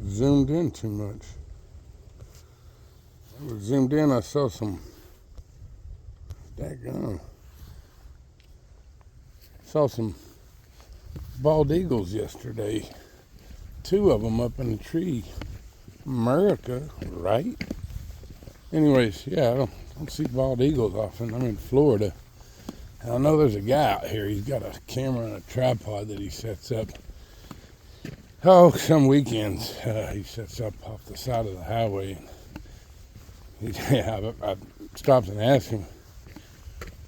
Zoomed in too much. I was zoomed in, I saw some daggone. Saw some bald eagles yesterday. 2 of them up in the tree. America, right? Anyways, yeah, I don't see bald eagles often. I'm in Florida. And I know there's a guy out here. He's got a camera and a tripod that he sets up. Oh, some weekends he sets up off the side of the highway. I stopped and asked him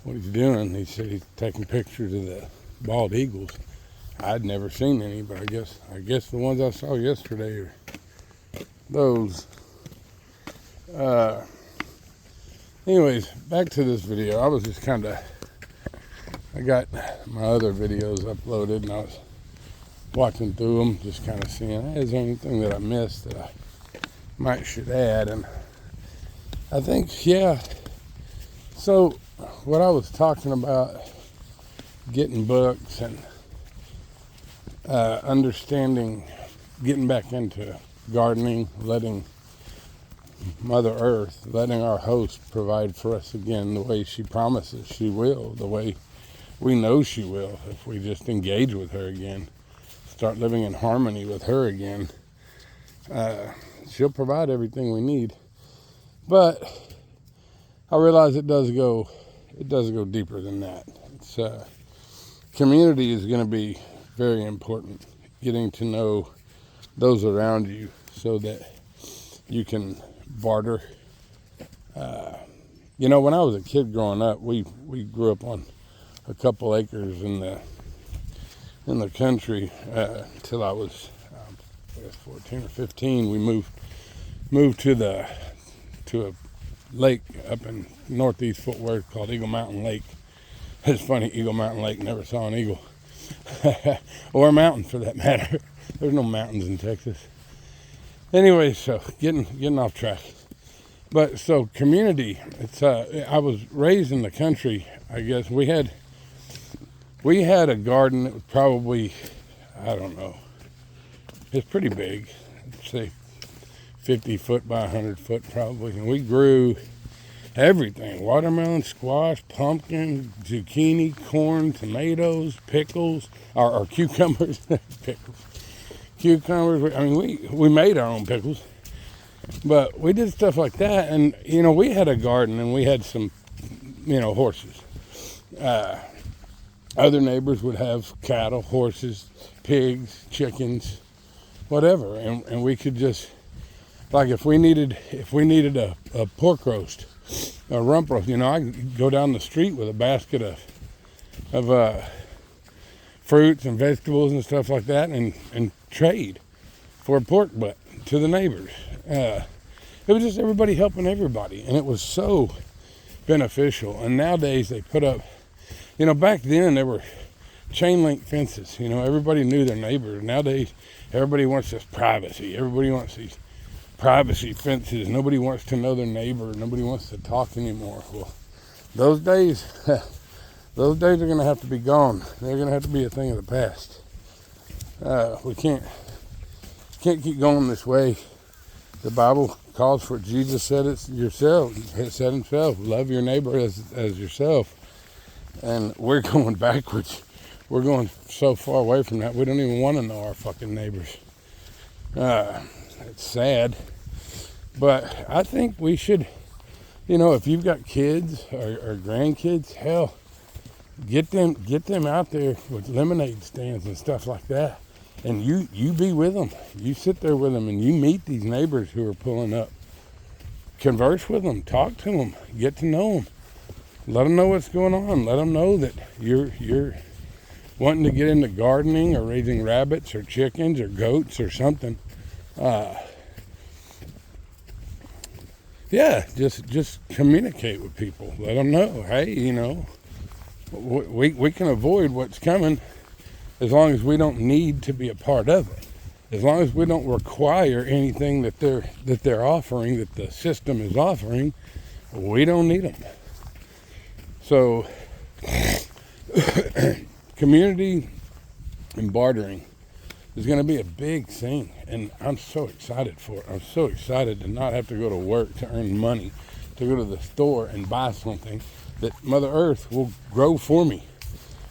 what he's doing. He said he's taking pictures of the bald eagles. I'd never seen any, but I guess the ones I saw yesterday are those. Anyways, back to this video. I was just I got my other videos uploaded and I was watching through them, just kind of seeing, hey, is there anything that I missed that I should add? And I think, yeah. So what I was talking about, getting books and understanding, getting back into gardening, letting Mother Earth, letting our host provide for us again the way she promises she will, the way we know she will, if we just engage with her again, start living in harmony with her again. She'll provide everything we need. But I realize it does go deeper than that. It's community is going to be very important. Getting to know those around you so that you can barter. When I was a kid growing up, we grew up on a couple acres in the country till I was 14 or 15. We moved to a lake up in northeast Fort Worth called Eagle Mountain Lake. It's funny, Eagle Mountain Lake, never saw an eagle. Or a mountain for that matter. There's no mountains in Texas. Anyway, so getting off track. But so community, it's I was raised in the country, I guess. We had a garden that was probably, I don't know, it's pretty big. I'd say 50 foot by 100 foot probably. And we grew everything: watermelon, squash, pumpkin, zucchini, corn, tomatoes, pickles, or cucumbers, pickles, cucumbers. I mean, we made our own pickles, but we did stuff like that. And, we had a garden and we had some, horses. Other neighbors would have cattle, horses, pigs, chickens, whatever. And we could just, like if we needed a pork roast, a rump roast, I could go down the street with a basket of fruits and vegetables and stuff like that and trade for a pork butt to the neighbors. It was just everybody helping everybody, and it was so beneficial. And nowadays they put up, back then there were chain link fences. Everybody knew their neighbor. Nowadays everybody wants this privacy. Everybody wants these privacy fences. Nobody wants to know their neighbor. Nobody wants to talk anymore. Well, those days are going to have to be gone. They're going to have to be a thing of the past. We can't keep going this way. The Bible calls for it. Jesus said it yourself. He said himself, love your neighbor as yourself. And we're going backwards. We're going so far away from that. We don't even want to know our fucking neighbors. It's sad. But I think we should, if you've got kids or grandkids, hell, get them out there with lemonade stands and stuff like that. And you be with them. You sit there with them and you meet these neighbors who are pulling up. Converse with them. Talk to them. Get to know them. Let them know what's going on. Let them know that you're wanting to get into gardening or raising rabbits or chickens or goats or something. Just communicate with people. Let them know, hey, we can avoid what's coming as long as we don't need to be a part of it. As long as we don't require anything that they're offering, that the system is offering, we don't need them. So, community and bartering. is going to be a big thing, and I'm so excited for it. I'm so excited to not have to go to work to earn money, to go to the store and buy something that Mother Earth will grow for me.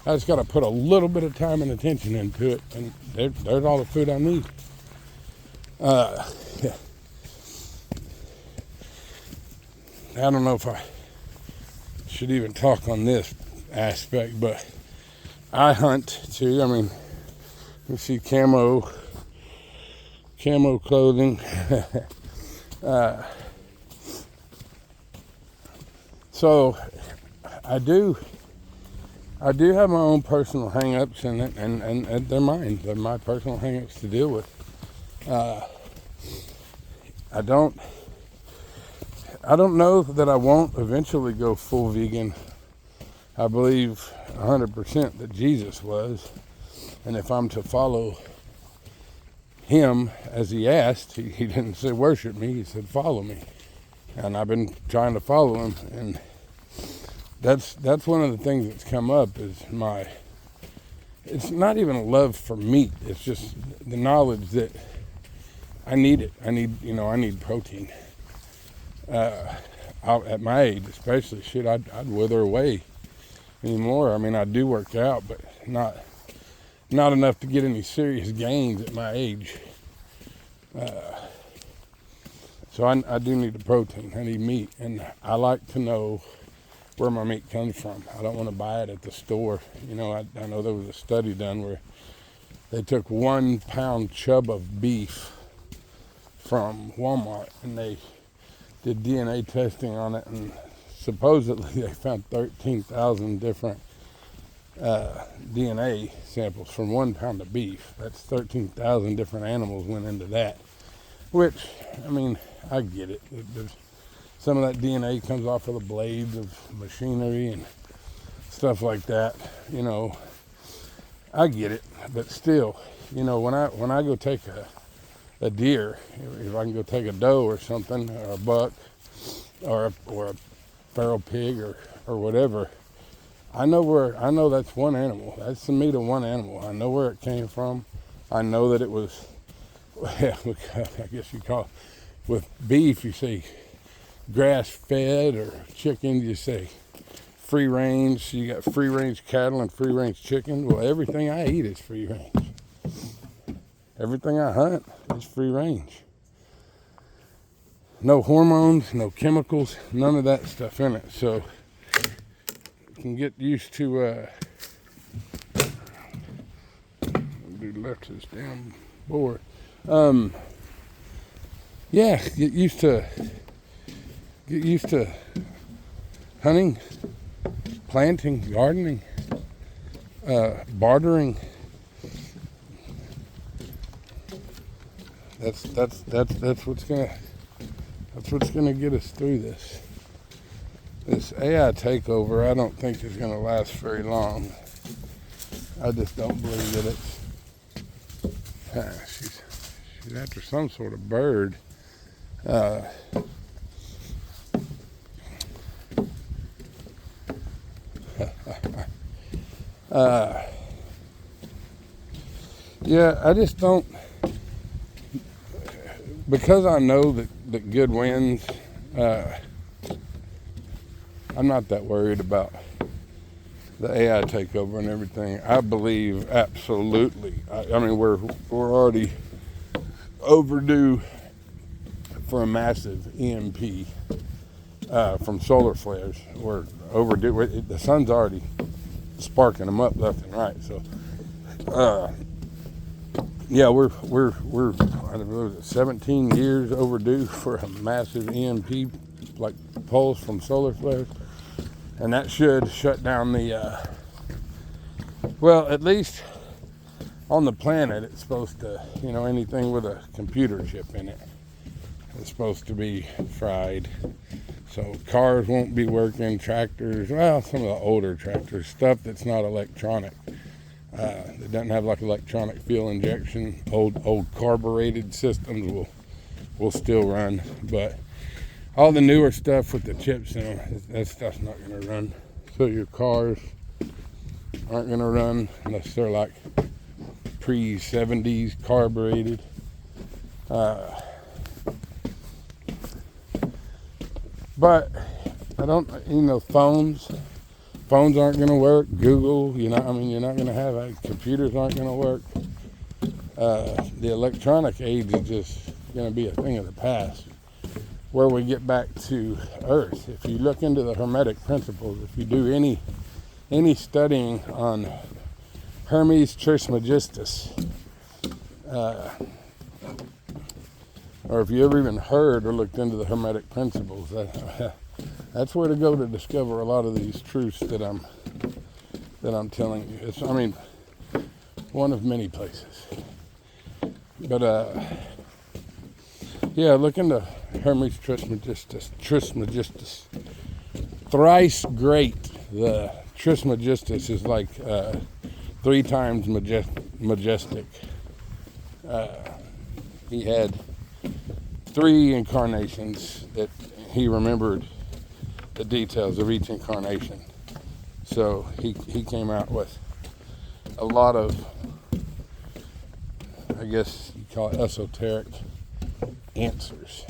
I just got to put a little bit of time and attention into it, and there's all the food I need. Yeah. I don't know if I should even talk on this aspect, but I hunt too. I mean, you see camo clothing. So I do have my own personal hang-ups in it, and they're mine. They're my personal hang-ups to deal with. I don't know that I won't eventually go full vegan. I believe 100% that Jesus was, and if I'm to follow him as he asked, he didn't say worship me, he said follow me. And I've been trying to follow him, and that's one of the things that's come up is it's not even a love for meat, it's just the knowledge that I need it. I need protein. At my age especially, I'd wither away anymore. I mean, I do work out, but not enough to get any serious gains at my age. So I do need the protein. I need meat, and I like to know where my meat comes from. I don't want to buy it at the store. I know there was a study done where they took 1 pound chub of beef from Walmart, and they did DNA testing on it, and supposedly they found 13,000 different DNA samples from 1 pound of beef. That's 13,000 different animals went into that, which, I mean, I get it. Some of that DNA comes off of the blades of machinery and stuff like that. I get it, but still, when I go take a deer, if I can go take a doe or something, or a buck, or a feral pig or whatever, I know that's one animal. That's the meat of one animal. I know where it came from. I know that it was, I guess you call it, with beef, you say grass-fed, or chicken, you say free range. You got free range cattle and free range chicken. Well, everything I eat is free range. Everything I hunt is free range. No hormones, no chemicals, none of that stuff in it. So you can get used to, dude left his damn board. Yeah, get used to hunting, planting, gardening, bartering. That's what's gonna get us through this. This AI takeover, I don't think is gonna last very long. I just don't believe that she's after some sort of bird. Yeah, I just don't, because I know that good wins. I'm not that worried about the AI takeover and everything. I believe absolutely. I mean, we're already overdue for a massive EMP from solar flares. We're overdue. The sun's already sparking them up left and right. So, yeah, we're I don't know, 17 years overdue for a massive EMP like pulse from solar flares, and that should shut down the. Well, at least on the planet, it's supposed to, anything with a computer chip in it, it's supposed to be fried. So cars won't be working, tractors, well, some of the older tractors, stuff that's not electronic, that doesn't have like electronic fuel injection, old carbureted systems will still run, but all the newer stuff with the chips in them, that stuff's not going to run. So your cars aren't going to run unless they're like pre-70s carbureted. But I don't, phones aren't going to work. Google, you're not going to have it. Computers aren't going to work. The electronic age is just going to be a thing of the past. Where we get back to Earth, if you look into the Hermetic principles, if you do any studying on Hermes Trismegistus, or if you ever even heard or looked into the Hermetic principles, that's where to go to discover a lot of these truths that I'm telling you. It's, one of many places. But yeah, look into Hermes Trismegistus. Thrice great. The Trismegistus is like 3 times majestic. He had 3 incarnations that he remembered the details of each incarnation. So he came out with a lot of, I guess you call it esoteric answers.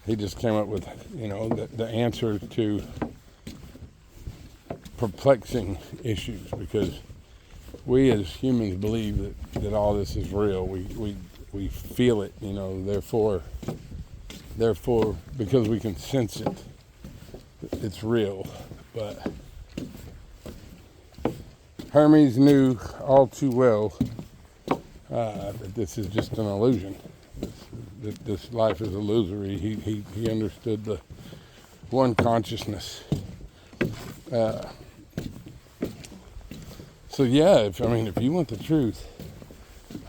He just came up with, the answer to perplexing issues, because we as humans believe that all this is real. We feel it, therefore because we can sense it, it's real. But Hermes knew all too well that this is just an illusion. That this life is illusory. He understood the one consciousness. So yeah, if you want the truth,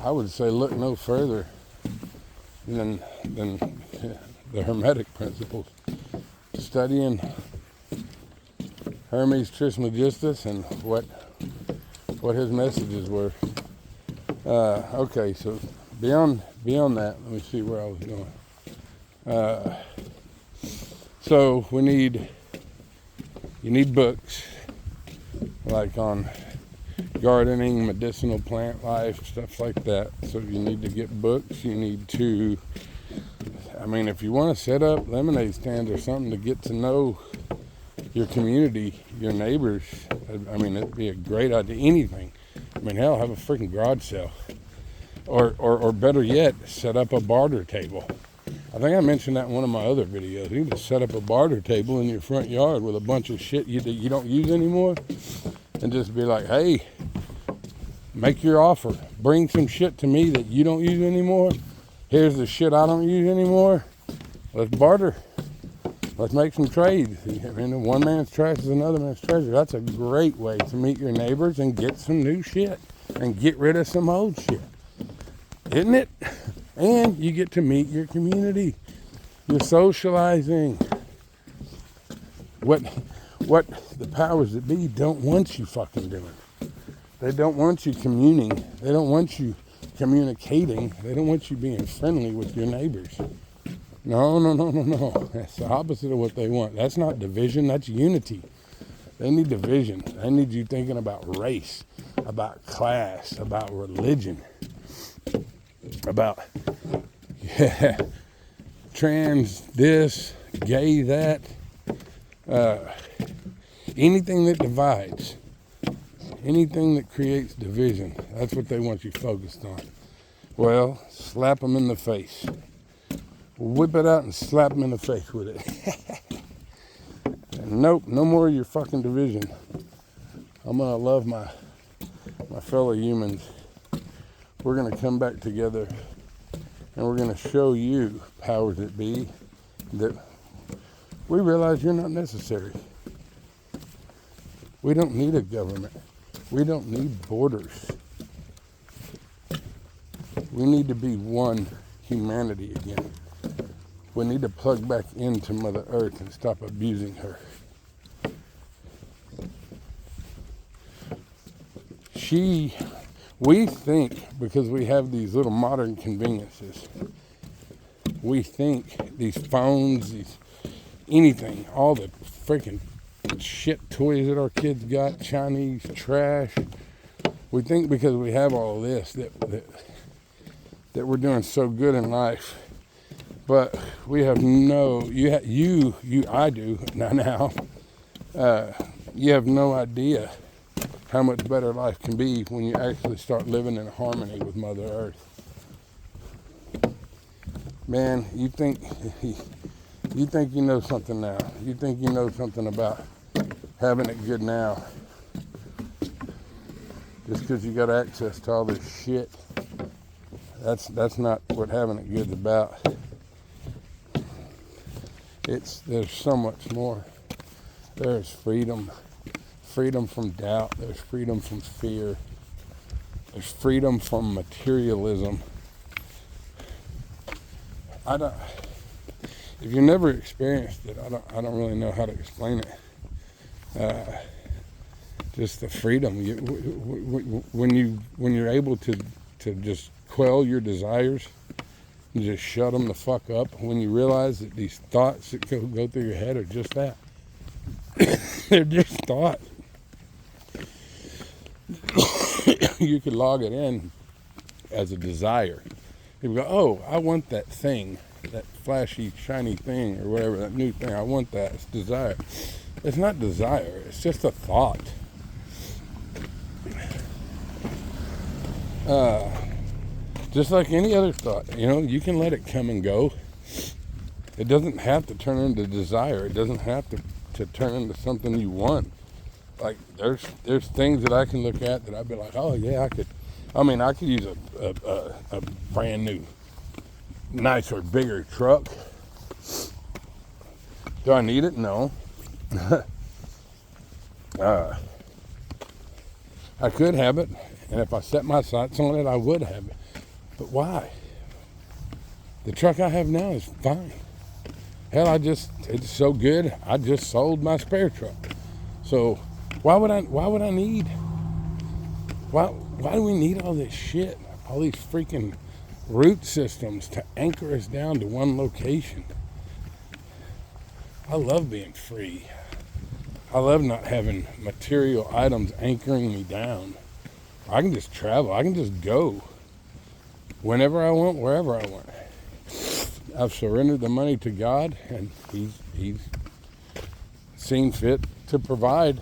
I would say look no further than the Hermetic principles. Studying Hermes Trismegistus and what his messages were. Okay, so beyond that, let me see where I was going. So you need books, like on gardening, medicinal plant life, stuff like that. So you need to get books. You need to, if you want to set up lemonade stands or something to get to know your community, your neighbors, it'd be a great idea. Anything. Hell, have a freaking garage sale. Or better yet, set up a barter table. I think I mentioned that in one of my other videos. You can just set up a barter table in your front yard with a bunch of shit you don't use anymore, and just be like, hey, make your offer. Bring some shit to me that you don't use anymore. Here's the shit I don't use anymore. Let's barter. Let's make some trades. One man's trash is another man's treasure. That's a great way to meet your neighbors and get some new shit and get rid of some old shit. Isn't it? And you get to meet your community. You're socializing. What the powers that be don't want you fucking doing. They don't want you communing. They don't want you communicating. They don't want you being friendly with your neighbors. No. That's the opposite of what they want. That's not division, that's unity. They need division. They need you thinking about race, about class, about religion, about trans this, gay that, anything that divides, anything that creates division. That's what they want you focused on. Well, slap them in the face. Whip it out and slap them in the face with it. Nope, no more of your fucking division. I'm gonna love my fellow humans. We're gonna come back together and we're gonna show you, powers that be, that we realize you're not necessary. We don't need a government. We don't need borders. We need to be one humanity again. We need to plug back into Mother Earth and stop abusing her. We think, because we have these little modern conveniences, we think these phones, anything, all the freaking shit toys that our kids got, Chinese trash. We think because we have all of this that we're doing so good in life, but we have no. I do now. You have no idea how much better life can be when you actually start living in harmony with Mother Earth. Man, you think you know something now. You think you know something about having it good now. Just because you got access to all this shit, that's not what having it good's about. There's so much more. There's freedom from doubt. There's freedom from fear. There's freedom from materialism. If you never experienced it, I don't really know how to explain it. Just the freedom. When you're able to just quell your desires and just shut them the fuck up. When you realize that these thoughts that go through your head are just that. They're just thoughts. You could log it in as a desire. You go, oh, I want that thing, that flashy, shiny thing, or whatever, that new thing. I want that. It's desire. It's not desire. It's just a thought. Just like any other thought, you can let it come and go. It doesn't have to turn into desire. It doesn't have to turn into something you want. Like there's things that I can look at that I'd be like, oh yeah, I could use a brand new, nicer, bigger truck. Do I need it? No. I could have it, and if I set my sights on it, I would have it. But why? The truck I have now is fine. Hell, it's so good, I just sold my spare truck. So why would I need? Why do we need all this shit? All these freaking root systems to anchor us down to one location? I love being free. I love not having material items anchoring me down. I can just travel. I can just go whenever I want, wherever I want. I've surrendered the money to God, and He's seen fit to provide,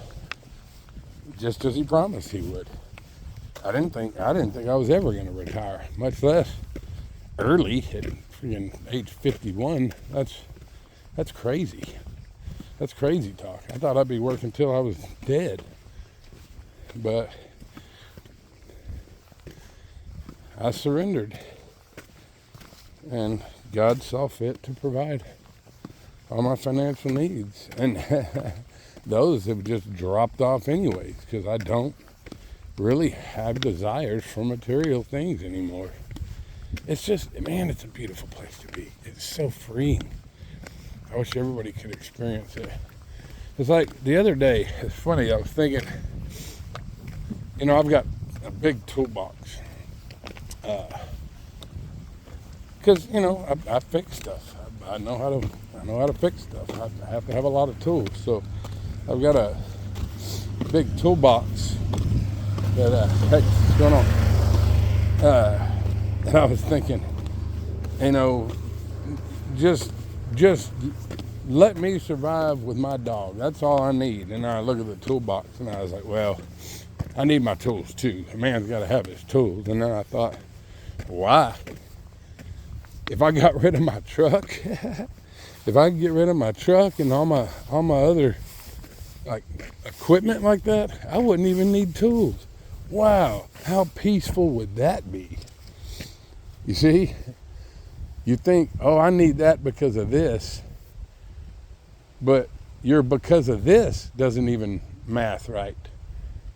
just as He promised He would. I didn't think I was ever going to retire, much less early at freaking age 51. That's crazy. That's crazy talk. I thought I'd be working till I was dead. But I surrendered. And God saw fit to provide all my financial needs. And those have just dropped off anyways, because I don't really have desires for material things anymore. It's just, man, it's a beautiful place to be. It's so freeing. I wish everybody could experience it. It's like the other day, it's funny, I was thinking, I've got a big toolbox. Because, I fix stuff. I know how to fix stuff. I have to have a lot of tools. So I've got a big toolbox that, heck, what's going on? And I was thinking, just let me survive with my dog. That's all I need. And I look at the toolbox and I was like, well, I need my tools too. A man's got to have his tools. And then I thought, why? If I got rid of my truck, if I could get rid of my truck and all my other like equipment like that, I wouldn't even need tools. Wow, how peaceful would that be? You see? You think, oh, I need that because of this, but your because of this doesn't even math right.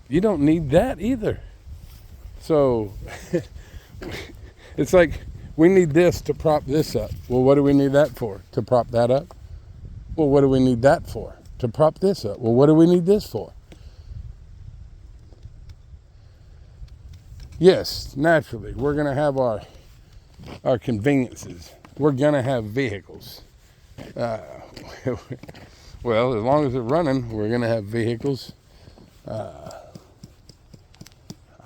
You don't need that either. So it's like, we need this to prop this up. Well, what do we need that for? To prop that up? Well, what do we need that for? To prop this up. Well, what do we need this for? Yes, naturally, we're going to have our conveniences. We're going to have vehicles. well, as long as they're running, we're going to have vehicles. I'd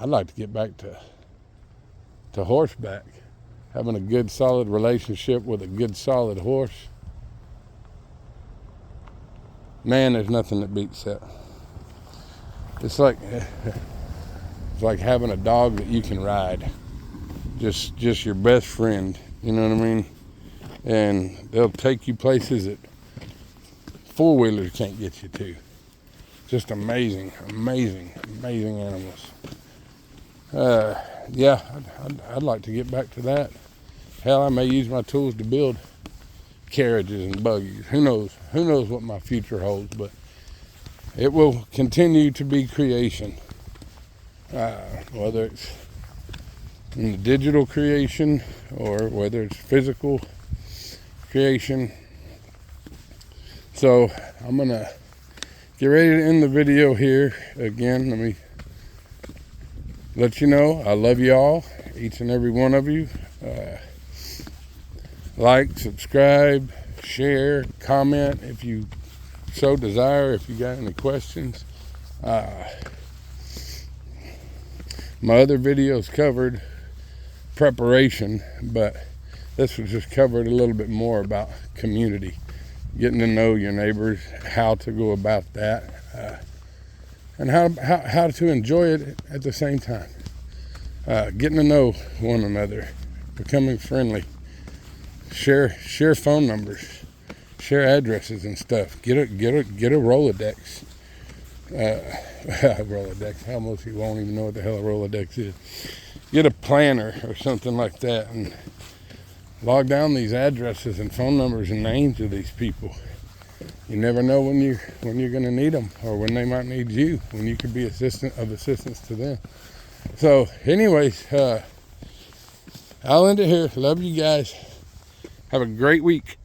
like to get back to horseback, having a good, solid relationship with a good, solid horse. Man, there's nothing that beats that. It's like having a dog that you can ride, just your best friend. You know what I mean? And they'll take you places that four-wheelers can't get you to. Just amazing, amazing, amazing animals. Yeah, I'd like to get back to that. Hell, I may use my tools to build carriages and buggies. Who knows? Who knows what my future holds? But it will continue to be creation. Whether it's in the digital creation or whether it's physical creation. So I'm gonna get ready to end the video here. Again, let me let you know I love you all, each and every one of you. Like, subscribe, share, comment if you so desire, if you got any questions. My other videos covered preparation, but this was just covered a little bit more about community, getting to know your neighbors, how to go about that, and how to enjoy it at the same time. Getting to know one another, becoming friendly, share phone numbers, share addresses and stuff. Get a Rolodex. Rolodex. How most people won't even know what the hell a Rolodex is. Get a planner or something like that and log down these addresses and phone numbers and names of these people. You never know when you're going to need them, or when they might need you, when you could be of assistance to them. So anyways, I'll end it here. Love you guys. Have a great week.